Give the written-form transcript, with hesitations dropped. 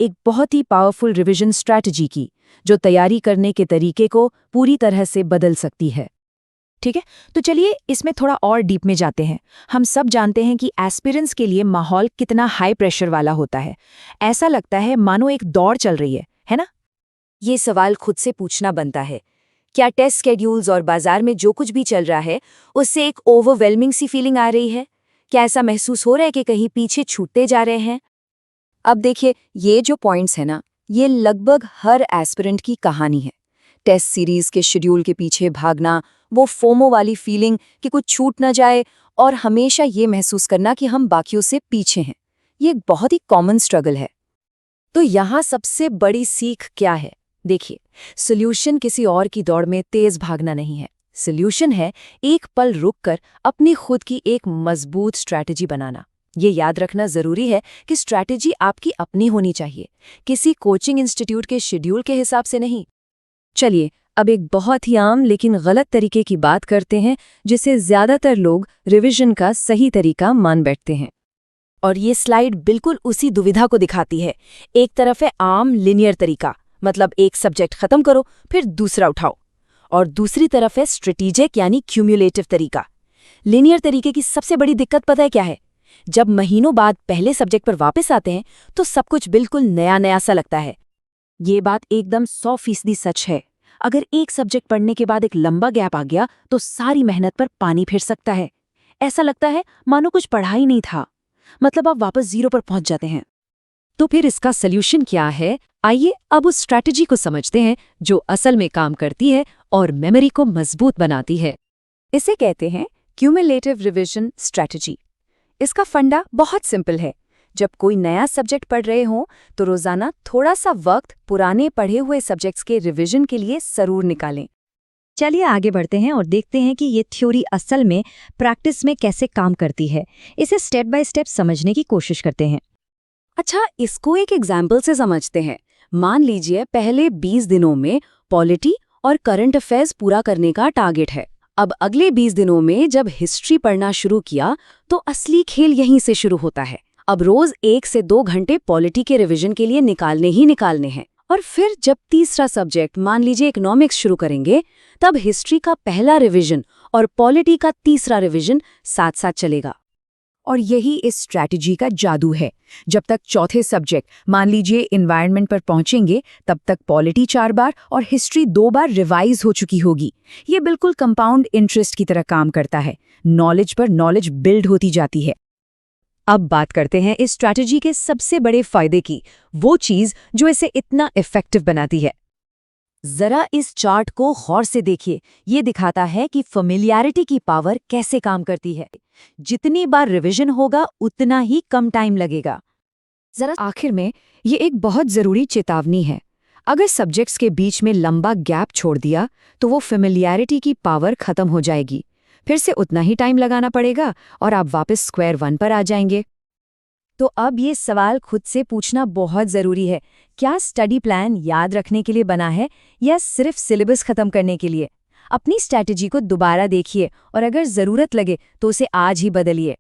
एक बहुत ही powerful revision strategy की, जो तैयारी करने के तरीके को पूरी तरह से बदल सकती है। ठीक है, तो चलिए इसमें थोड़ा और डीप में जाते हैं। हम सब जानते हैं कि एस्पिरेंट्स के लिए माहौल कितना हाई प्रेशर वाला होता है। ऐसा लगता है मानो एक दौड़ चल रही है ना? ये सवाल खुद से पूछना बनता है, क्या टेस्ट शेड्यूल्स और बाजार में जो कुछ भी चल रहा है उससे एक ओवरवेलमिंग सी फीलिंग आ रही है? क्या ऐसा महसूस हो रहा है कि कहीं पीछे छूटते जा रहे हैं? अब देखिए, ये जो पॉइंट्स है ना, ये लगभग हर एस्पिरेंट की कहानी है। टेस्ट सीरीज के शेड्यूल के पीछे भागना, वो फोमो वाली फीलिंग कि कुछ छूट ना जाए, और हमेशा ये महसूस करना कि हम बाकियों से पीछे हैं, ये एक बहुत ही कॉमन स्ट्रगल है। तो यहाँ सबसे बड़ी सीख क्या है? देखिए, सॉल्यूशन किसी और की दौड़ में तेज भागना नहीं है। सॉल्यूशन है एक पल रुककर अपनी खुद की एक मजबूत स्ट्रैटेजी बनाना। ये याद रखना जरूरी है कि स्ट्रैटेजी आपकी अपनी होनी चाहिए, किसी कोचिंग इंस्टीट्यूट के शेड्यूल के हिसाब से नहीं। चलिए अब एक बहुत ही आम लेकिन गलत तरीके की बात करते हैं, जिसे ज्यादातर लोग रिवीजन का सही तरीका मान बैठते हैं। और ये स्लाइड बिल्कुल उसी दुविधा को दिखाती है। एक तरफ है आम लिनियर तरीका, मतलब एक सब्जेक्ट खत्म करो फिर दूसरा उठाओ, और दूसरी तरफ है स्ट्रेटेजिक यानी क्यूमुलेटिव तरीका। लिनियर तरीके की सबसे बड़ी दिक्कत पता है क्या है? जब महीनों बाद पहले सब्जेक्ट पर वापस आते हैं तो सब कुछ बिल्कुल नया नया सा लगता है। ये बात एकदम 100% सच है। अगर एक सब्जेक्ट पढ़ने के बाद एक लंबा गैप आ गया तो सारी मेहनत पर पानी फिर सकता है। ऐसा लगता है मानो कुछ पढ़ा ही नहीं था, मतलब आप वापस जीरो पर पहुंच जाते हैं। तो फिर इसका सल्यूशन क्या है? आइए अब उस स्ट्रैटेजी को समझते हैं जो असल में काम करती है और मेमोरी को मजबूत बनाती है। इसे कहते हैं क्यूमुलेटिव रिवीजन स्ट्रैटेजी। इसका फंडा बहुत सिंपल है। जब कोई नया सब्जेक्ट पढ़ रहे हों तो रोजाना थोड़ा सा वक्त पुराने पढ़े हुए सब्जेक्ट्स के रिवीजन के लिए जरूर निकालें। चलिए आगे बढ़ते हैं और देखते हैं कि ये थ्योरी असल में प्रैक्टिस में कैसे काम करती है। इसे स्टेप बाय स्टेप समझने की कोशिश करते हैं। अच्छा, इसको एक एग्जाम्पल से समझते हैं। मान लीजिए पहले 20 दिनों में पॉलिटी और करंट अफेयर्स पूरा करने का टारगेट है। अब अगले 20 दिनों में जब हिस्ट्री पढ़ना शुरू किया तो असली खेल यहीं से शुरू होता है। अब रोज 1 से 2 घंटे पॉलिटी के रिवीजन के लिए निकालने ही निकालने हैं, और फिर जब तीसरा सब्जेक्ट मान लीजिए इकोनॉमिक्स शुरू करेंगे, तब हिस्ट्री का पहला रिवीजन और पॉलिटी का तीसरा रिवीजन साथ साथ चलेगा। और यही इस स्ट्रैटेजी का जादू है। जब तक चौथे सब्जेक्ट मान लीजिए एनवायरनमेंट पर पहुंचेंगे, तब तक पॉलिटी 4 बार और हिस्ट्री 2 बार रिवाइज हो चुकी होगी। ये बिल्कुल कंपाउंड इंटरेस्ट की तरह काम करता है। नॉलेज पर नॉलेज बिल्ड होती जाती है। अब बात करते हैं इस स्ट्रैटेजी के सबसे बड़े फायदे की, वो चीज जो इसे इतना इफेक्टिव बनाती है। जरा इस चार्ट को गौर से देखिए। ये दिखाता है कि फेमिलियरिटी की पावर कैसे काम करती है। जितनी बार रिवीजन होगा उतना ही कम टाइम लगेगा। जरा आखिर में ये एक बहुत जरूरी चेतावनी है। अगर सब्जेक्ट्स के बीच में लंबा गैप छोड़ दिया तो वो फेमिलियरिटी की पावर खत्म हो जाएगी। फिर से उतना ही टाइम लगाना पड़ेगा और आप वापस स्क्वायर 1 पर आ जाएंगे। तो अब ये सवाल खुद से पूछना बहुत ज़रूरी है, क्या स्टडी प्लान याद रखने के लिए बना है या सिर्फ सिलेबस खत्म करने के लिए? अपनी स्ट्रैटेजी को दोबारा देखिए और अगर ज़रूरत लगे तो उसे आज ही बदलिए।